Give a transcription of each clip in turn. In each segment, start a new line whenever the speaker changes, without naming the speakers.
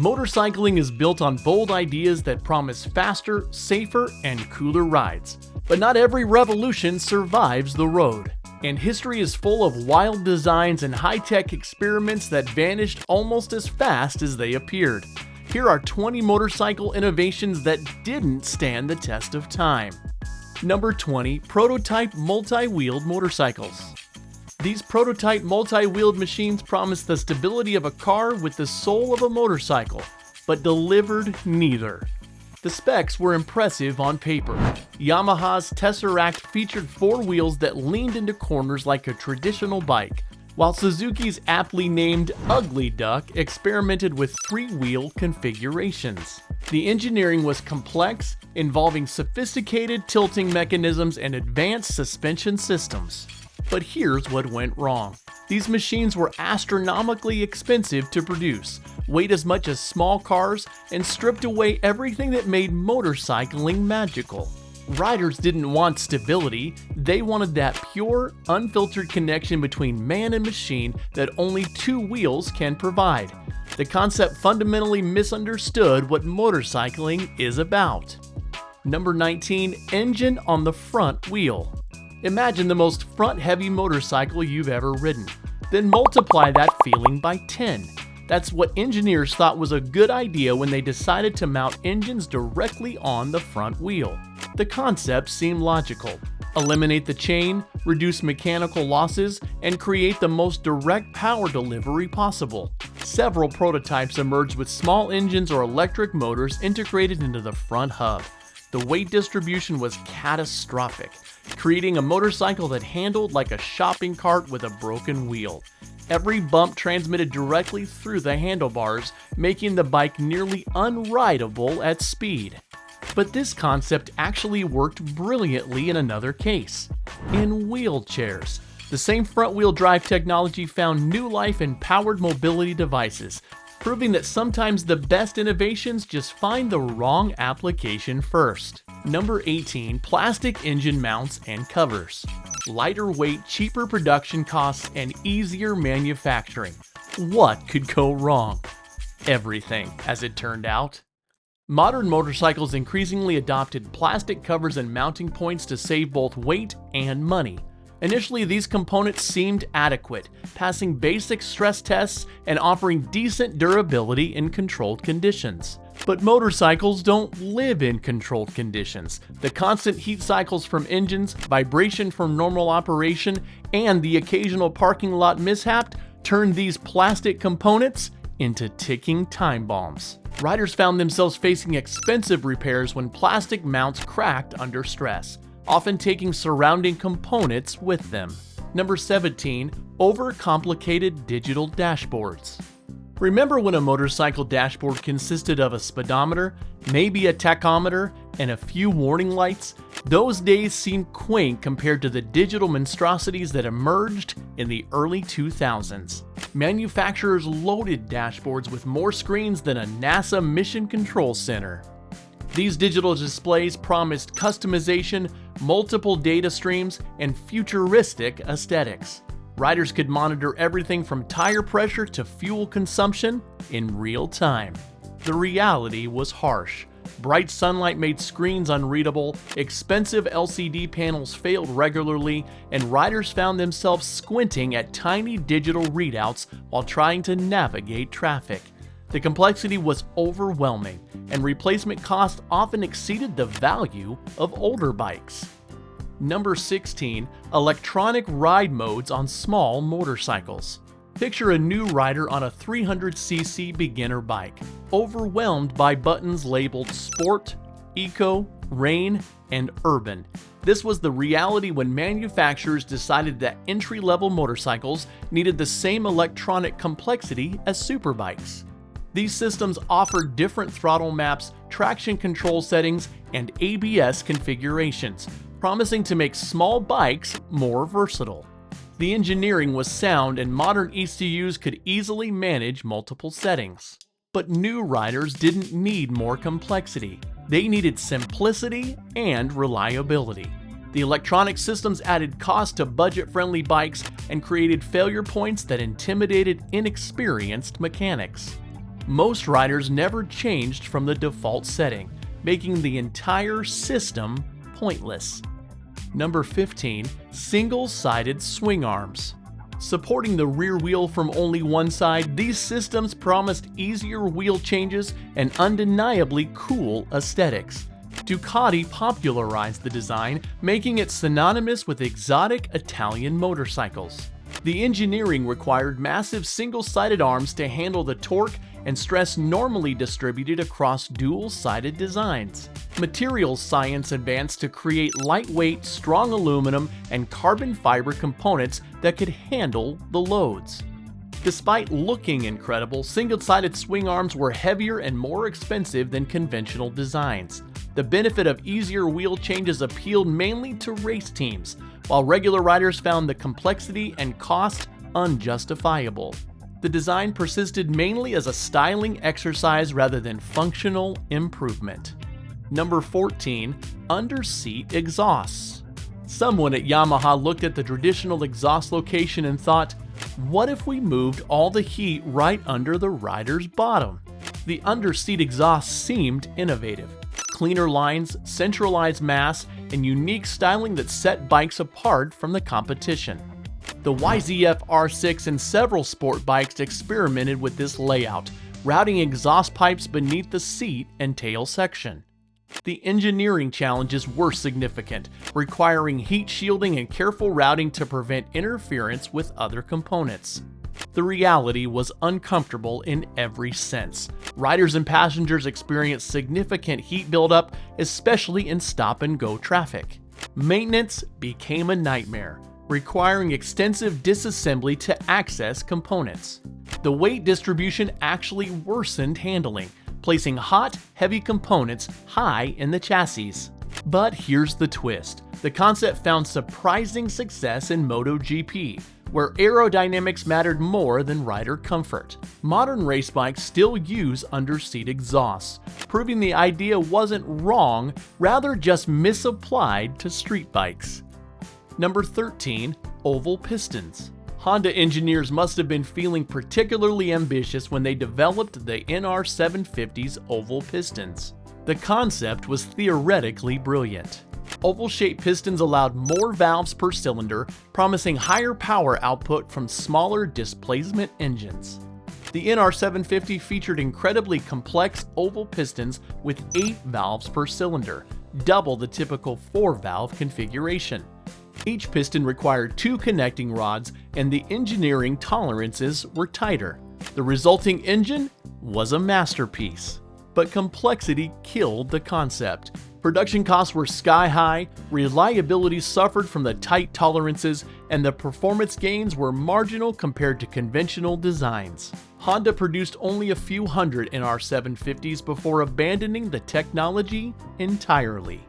Motorcycling is built on bold ideas that promise faster, safer, and cooler rides. But not every revolution survives the road. And history is full of wild designs and high-tech experiments that vanished almost as fast as they appeared. Here are 20 motorcycle innovations that didn't stand the test of time. Number 20. Prototype multi-wheeled motorcycles. These prototype multi-wheeled machines promised the stability of a car with the soul of a motorcycle, but delivered neither. The specs were impressive on paper. Yamaha's Tesseract featured 4 wheels that leaned into corners like a traditional bike, while Suzuki's aptly named Ugly Duck experimented with 3-wheel configurations. The engineering was complex, involving sophisticated tilting mechanisms and advanced suspension systems. But here's what went wrong. These machines were astronomically expensive to produce, weighed as much as small cars, and stripped away everything that made motorcycling magical. Riders didn't want stability, they wanted that pure, unfiltered connection between man and machine that only 2 wheels can provide. The concept fundamentally misunderstood what motorcycling is about. Number 19. Engine on the front wheel. Imagine the most front-heavy motorcycle you've ever ridden. Then multiply that feeling by 10. That's what engineers thought was a good idea when they decided to mount engines directly on the front wheel. The concept seemed logical. Eliminate the chain, reduce mechanical losses, and create the most direct power delivery possible. Several prototypes emerged with small engines or electric motors integrated into the front hub. The weight distribution was catastrophic, creating a motorcycle that handled like a shopping cart with a broken wheel. Every bump transmitted directly through the handlebars, making the bike nearly unrideable at speed. But this concept actually worked brilliantly in another case. In wheelchairs. The same front-wheel drive technology found new life in powered mobility devices, proving that sometimes the best innovations just find the wrong application first. Number 18. Plastic engine mounts and covers. Lighter weight, cheaper production costs, and easier manufacturing. What could go wrong? Everything, as it turned out. Modern motorcycles increasingly adopted plastic covers and mounting points to save both weight and money. Initially, these components seemed adequate, passing basic stress tests and offering decent durability in controlled conditions. But motorcycles don't live in controlled conditions. The constant heat cycles from engines, vibration from normal operation, and the occasional parking lot mishap turned these plastic components into ticking time bombs. Riders found themselves facing expensive repairs when plastic mounts cracked under stress, often taking surrounding components with them. Number 17. Overcomplicated digital dashboards. Remember when a motorcycle dashboard consisted of a speedometer, maybe a tachometer, and a few warning lights? Those days seem quaint compared to the digital monstrosities that emerged in the early 2000s. Manufacturers loaded dashboards with more screens than a NASA mission control center. These digital displays promised customization, multiple data streams, and futuristic aesthetics. Riders could monitor everything from tire pressure to fuel consumption in real time. The reality was harsh. Bright sunlight made screens unreadable, expensive LCD panels failed regularly, and riders found themselves squinting at tiny digital readouts while trying to navigate traffic. The complexity was overwhelming, and replacement costs often exceeded the value of older bikes. Number 16. Electronic ride modes on small motorcycles. Picture a new rider on a 300cc beginner bike, overwhelmed by buttons labeled Sport, Eco, Rain, and Urban. This was the reality when manufacturers decided that entry-level motorcycles needed the same electronic complexity as superbikes. These systems offered different throttle maps, traction control settings, and ABS configurations, promising to make small bikes more versatile. The engineering was sound and modern ECUs could easily manage multiple settings. But new riders didn't need more complexity. They needed simplicity and reliability. The electronic systems added cost to budget-friendly bikes and created failure points that intimidated inexperienced mechanics. Most riders never changed from the default setting, making the entire system pointless. Number 15. Single-sided swing arms. Supporting the rear wheel from only one side, these systems promised easier wheel changes and undeniably cool aesthetics. Ducati popularized the design, making it synonymous with exotic Italian motorcycles. The engineering required massive single-sided arms to handle the torque and stress normally distributed across dual-sided designs. Materials science advanced to create lightweight, strong aluminum and carbon fiber components that could handle the loads. Despite looking incredible, single-sided swing arms were heavier and more expensive than conventional designs. The benefit of easier wheel changes appealed mainly to race teams, while regular riders found the complexity and cost unjustifiable. The design persisted mainly as a styling exercise rather than functional improvement. Number 14. Underseat exhausts. Someone at Yamaha looked at the traditional exhaust location and thought, what if we moved all the heat right under the rider's bottom? The underseat exhaust seemed innovative. Cleaner lines, centralized mass, and unique styling that set bikes apart from the competition. The YZF R6 and several sport bikes experimented with this layout, routing exhaust pipes beneath the seat and tail section. The engineering challenges were significant, requiring heat shielding and careful routing to prevent interference with other components. The reality was uncomfortable in every sense. Riders and passengers experienced significant heat buildup, especially in stop-and-go traffic. Maintenance became a nightmare, requiring extensive disassembly to access components. The weight distribution actually worsened handling, placing hot, heavy components high in the chassis. But here's the twist. The concept found surprising success in MotoGP, where aerodynamics mattered more than rider comfort. Modern race bikes still use underseat exhausts, proving the idea wasn't wrong, rather just misapplied to street bikes. Number 13. Oval pistons. Honda engineers must have been feeling particularly ambitious when they developed the NR750's oval pistons. The concept was theoretically brilliant. Oval-shaped pistons allowed more valves per cylinder, promising higher power output from smaller displacement engines. The NR750 featured incredibly complex oval pistons with 8 valves per cylinder, double the typical 4-valve configuration. Each piston required 2 connecting rods, and the engineering tolerances were tighter. The resulting engine was a masterpiece. But complexity killed the concept. Production costs were sky-high, reliability suffered from the tight tolerances, and the performance gains were marginal compared to conventional designs. Honda produced only a few hundred NR750s before abandoning the technology entirely.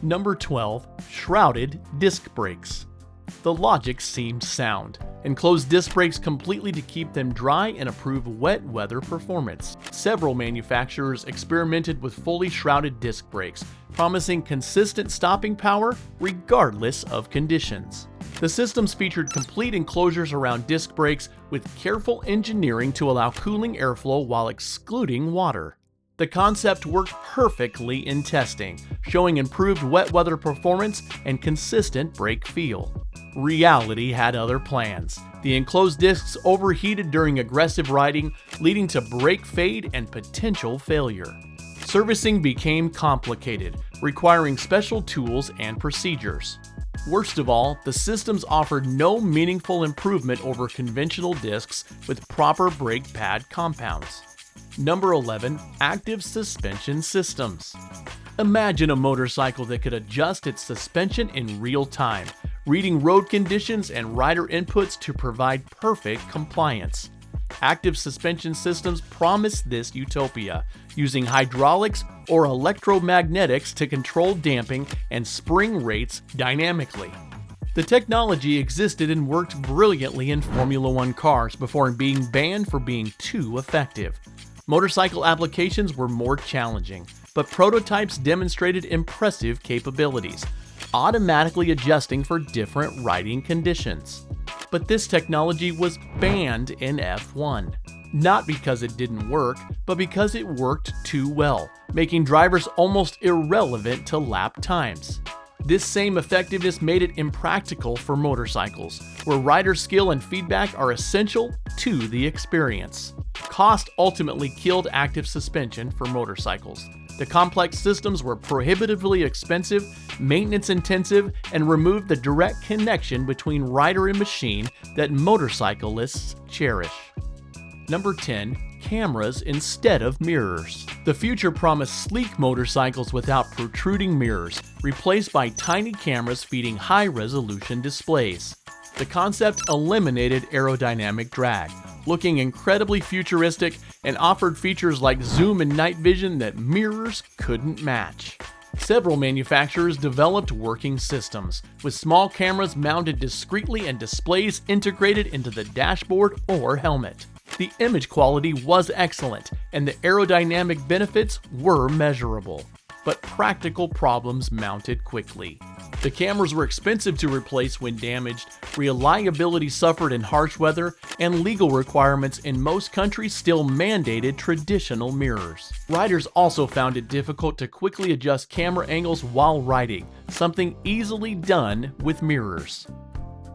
Number 12. Shrouded disc brakes. The logic seemed sound. Enclosed disc brakes completely to keep them dry and improve wet weather performance. Several manufacturers experimented with fully shrouded disc brakes, promising consistent stopping power regardless of conditions. The systems featured complete enclosures around disc brakes with careful engineering to allow cooling airflow while excluding water. The concept worked perfectly in testing, showing improved wet weather performance and consistent brake feel. Reality had other plans. The enclosed discs overheated during aggressive riding, leading to brake fade and potential failure. Servicing became complicated, requiring special tools and procedures. Worst of all, the systems offered no meaningful improvement over conventional discs with proper brake pad compounds. Number 11. Active suspension systems. Imagine a motorcycle that could adjust its suspension in real time, reading road conditions and rider inputs to provide perfect compliance. Active suspension systems promise this utopia, using hydraulics or electromagnetics to control damping and spring rates dynamically. The technology existed and worked brilliantly in Formula One cars before being banned for being too effective. Motorcycle applications were more challenging, but prototypes demonstrated impressive capabilities, automatically adjusting for different riding conditions. But this technology was banned in F1. not because it didn't work, but because it worked too well, making drivers almost irrelevant to lap times. This same effectiveness made it impractical for motorcycles, where rider skill and feedback are essential to the experience. Cost ultimately killed active suspension for motorcycles. The complex systems were prohibitively expensive, maintenance-intensive, and removed the direct connection between rider and machine that motorcyclists cherish. Number 10. Cameras instead of mirrors. The future promised sleek motorcycles without protruding mirrors, replaced by tiny cameras feeding high-resolution displays. The concept eliminated aerodynamic drag, looking incredibly futuristic, and offered features like zoom and night vision that mirrors couldn't match. Several manufacturers developed working systems, with small cameras mounted discreetly and displays integrated into the dashboard or helmet. The image quality was excellent, and the aerodynamic benefits were measurable. But practical problems mounted quickly. The cameras were expensive to replace when damaged, reliability suffered in harsh weather, and legal requirements in most countries still mandated traditional mirrors. Riders also found it difficult to quickly adjust camera angles while riding, something easily done with mirrors.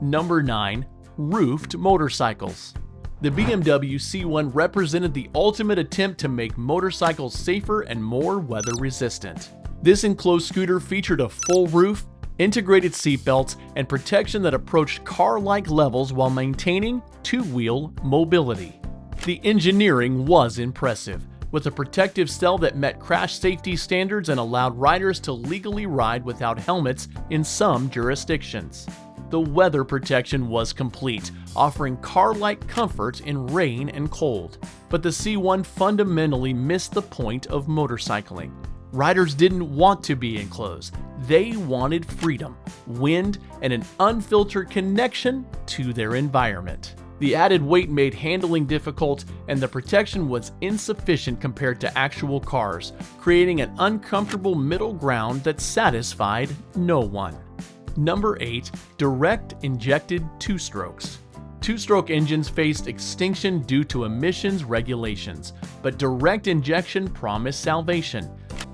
Number 9. Roofed motorcycles. The BMW C1 represented the ultimate attempt to make motorcycles safer and more weather-resistant. This enclosed scooter featured a full roof, integrated seatbelts, and protection that approached car-like levels while maintaining two-wheel mobility. The engineering was impressive, with a protective cell that met crash safety standards and allowed riders to legally ride without helmets in some jurisdictions. The weather protection was complete, offering car-like comfort in rain and cold. But the C1 fundamentally missed the point of motorcycling. Riders didn't want to be enclosed. They wanted freedom, wind, and an unfiltered connection to their environment. The added weight made handling difficult, and the protection was insufficient compared to actual cars, creating an uncomfortable middle ground that satisfied no one. Number 8. Direct injected two-strokes. Two-stroke engines faced extinction due to emissions regulations, but direct injection promised salvation.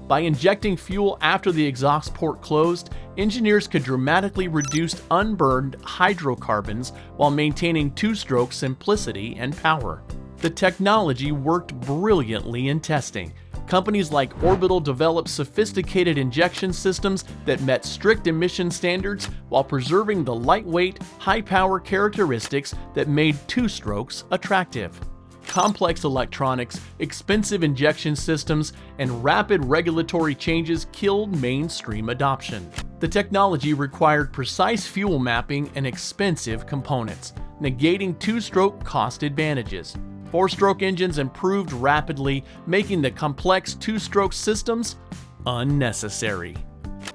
By injecting fuel after the exhaust port closed, engineers could dramatically reduce unburned hydrocarbons while maintaining two-stroke simplicity and power. The technology worked brilliantly in testing. Companies like Orbital developed sophisticated injection systems that met strict emission standards while preserving the lightweight, high-power characteristics that made two-strokes attractive. Complex electronics, expensive injection systems, and rapid regulatory changes killed mainstream adoption. The technology required precise fuel mapping and expensive components, negating two-stroke cost advantages. Four-stroke engines improved rapidly, making the complex two-stroke systems unnecessary.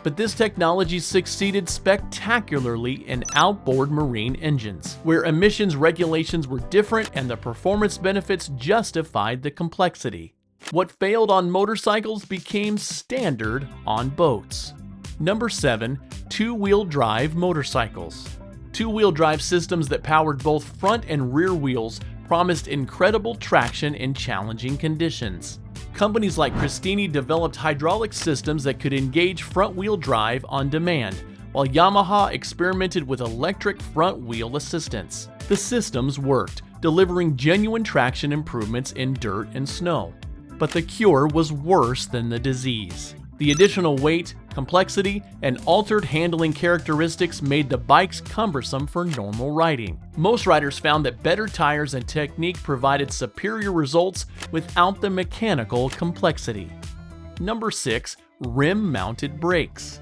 But this technology succeeded spectacularly in outboard marine engines, where emissions regulations were different and the performance benefits justified the complexity. What failed on motorcycles became standard on boats. Number 7. Two-wheel drive motorcycles. Two-wheel drive systems that powered both front and rear wheels promised incredible traction in challenging conditions. Companies like Christini developed hydraulic systems that could engage front-wheel drive on demand, while Yamaha experimented with electric front-wheel assistance. The systems worked, delivering genuine traction improvements in dirt and snow. But the cure was worse than the disease. The additional weight, complexity, and altered handling characteristics made the bikes cumbersome for normal riding. Most riders found that better tires and technique provided superior results without the mechanical complexity. Number 6. Rim-mounted brakes.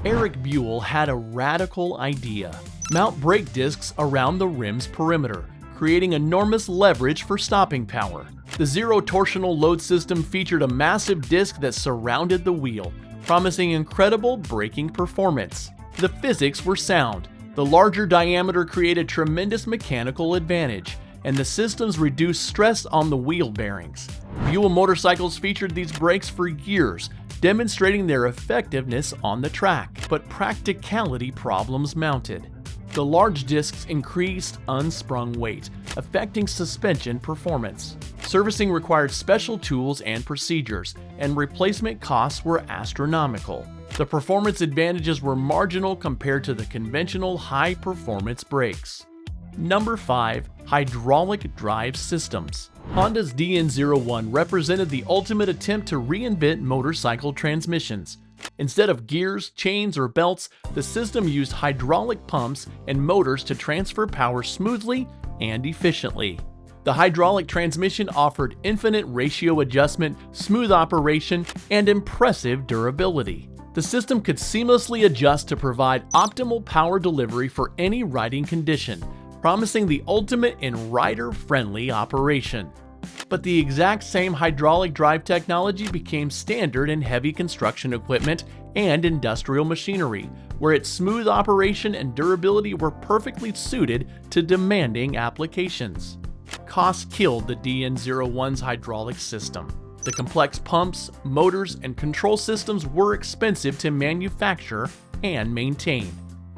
Eric Buell had a radical idea. Mount brake discs around the rim's perimeter, creating enormous leverage for stopping power. The zero-torsional load system featured a massive disc that surrounded the wheel, promising incredible braking performance. The physics were sound. The larger diameter created tremendous mechanical advantage, and the systems reduced stress on the wheel bearings. Buell motorcycles featured these brakes for years, demonstrating their effectiveness on the track, but practicality problems mounted. The large discs increased unsprung weight, affecting suspension performance. Servicing required special tools and procedures, and replacement costs were astronomical. The performance advantages were marginal compared to the conventional high-performance brakes. Number 5. Hydraulic drive systems. Honda's DN01 represented the ultimate attempt to reinvent motorcycle transmissions. Instead of gears, chains, or belts, the system used hydraulic pumps and motors to transfer power smoothly and efficiently. The hydraulic transmission offered infinite ratio adjustment, smooth operation, and impressive durability. The system could seamlessly adjust to provide optimal power delivery for any riding condition, promising the ultimate in rider-friendly operation. But the exact same hydraulic drive technology became standard in heavy construction equipment and industrial machinery, where its smooth operation and durability were perfectly suited to demanding applications. Cost killed the DN01's hydraulic system. The complex pumps, motors, and control systems were expensive to manufacture and maintain.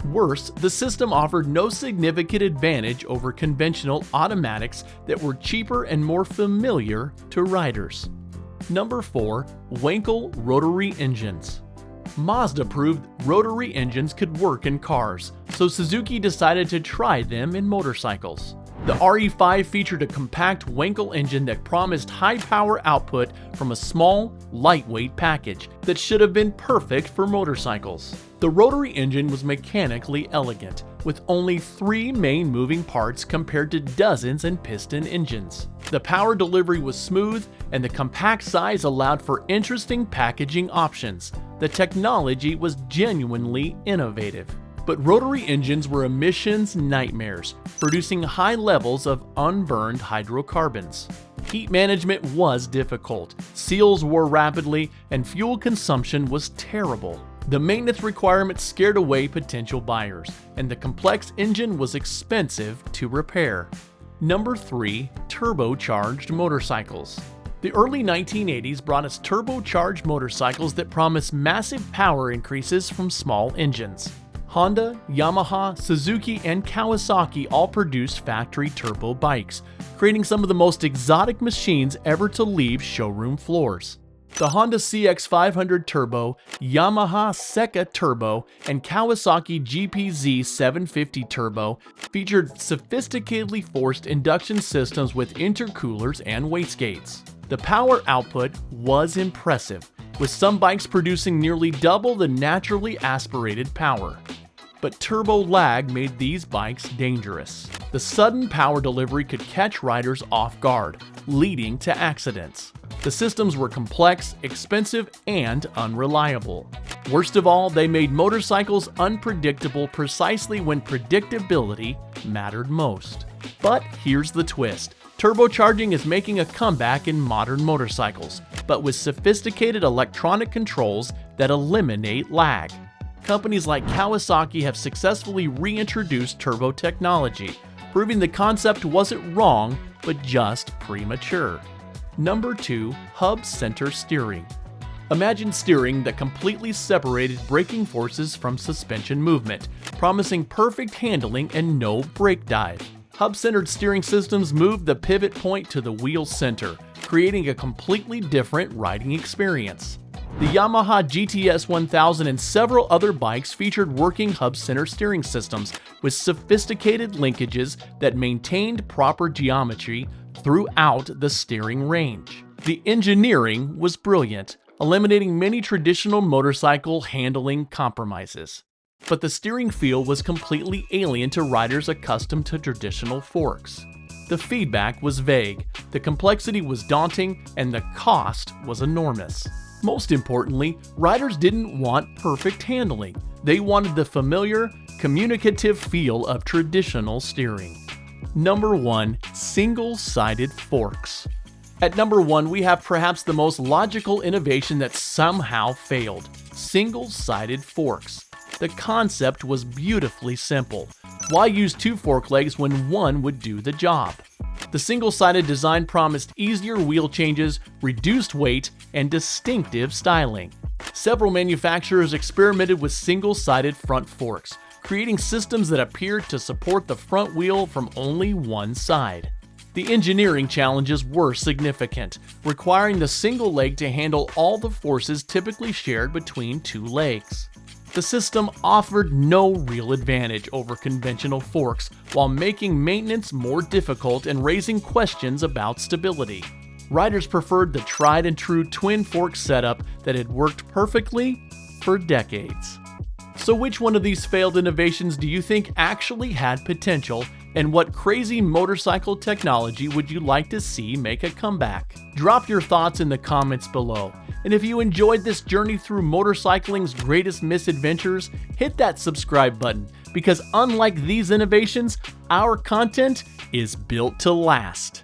Worse, the system offered no significant advantage over conventional automatics that were cheaper and more familiar to riders. Number 4. Wankel Rotary Engines. Mazda proved rotary engines could work in cars, so Suzuki decided to try them in motorcycles. The RE5 featured a compact Wankel engine that promised high power output from a small, lightweight package that should have been perfect for motorcycles. The rotary engine was mechanically elegant, with only 3 main moving parts compared to dozens in piston engines. The power delivery was smooth, and the compact size allowed for interesting packaging options. The technology was genuinely innovative. But rotary engines were emissions nightmares, producing high levels of unburned hydrocarbons. Heat management was difficult, seals wore rapidly, and fuel consumption was terrible. The maintenance requirements scared away potential buyers, and the complex engine was expensive to repair. Number 3. Turbocharged motorcycles. The early 1980s brought us turbocharged motorcycles that promised massive power increases from small engines. Honda, Yamaha, Suzuki, and Kawasaki all produced factory turbo bikes, creating some of the most exotic machines ever to leave showroom floors. The Honda CX500 Turbo, Yamaha Seca Turbo, and Kawasaki GPZ 750 Turbo featured sophisticatedly forced induction systems with intercoolers and wastegates. The power output was impressive, with some bikes producing nearly double the naturally aspirated power. But turbo lag made these bikes dangerous. The sudden power delivery could catch riders off guard, leading to accidents. The systems were complex, expensive, and unreliable. Worst of all, they made motorcycles unpredictable precisely when predictability mattered most. But here's the twist. Turbocharging is making a comeback in modern motorcycles, but with sophisticated electronic controls that eliminate lag. Companies like Kawasaki have successfully reintroduced turbo technology, proving the concept wasn't wrong, but just premature. Number 2. Hub Center Steering. Imagine steering that completely separated braking forces from suspension movement, promising perfect handling and no brake dive. Hub-centered steering systems moved the pivot point to the wheel center, creating a completely different riding experience. The Yamaha GTS 1000 and several other bikes featured working hub-center steering systems with sophisticated linkages that maintained proper geometry throughout the steering range. The engineering was brilliant, eliminating many traditional motorcycle handling compromises. But the steering feel was completely alien to riders accustomed to traditional forks. The feedback was vague, the complexity was daunting, and the cost was enormous. Most importantly, riders didn't want perfect handling. They wanted the familiar, communicative feel of traditional steering. Number 1. Single-sided forks. At number 1, we have perhaps the most logical innovation that somehow failed: single-sided forks. The concept was beautifully simple. Why use 2 fork legs when one would do the job? The single-sided design promised easier wheel changes, reduced weight, and distinctive styling. Several manufacturers experimented with single-sided front forks, creating systems that appeared to support the front wheel from only one side. The engineering challenges were significant, requiring the single leg to handle all the forces typically shared between two legs. The system offered no real advantage over conventional forks, while making maintenance more difficult and raising questions about stability. Riders preferred the tried-and-true twin-fork setup that had worked perfectly for decades. So which one of these failed innovations do you think actually had potential, and what crazy motorcycle technology would you like to see make a comeback? Drop your thoughts in the comments below. And if you enjoyed this journey through motorcycling's greatest misadventures, hit that subscribe button, because unlike these innovations, our content is built to last.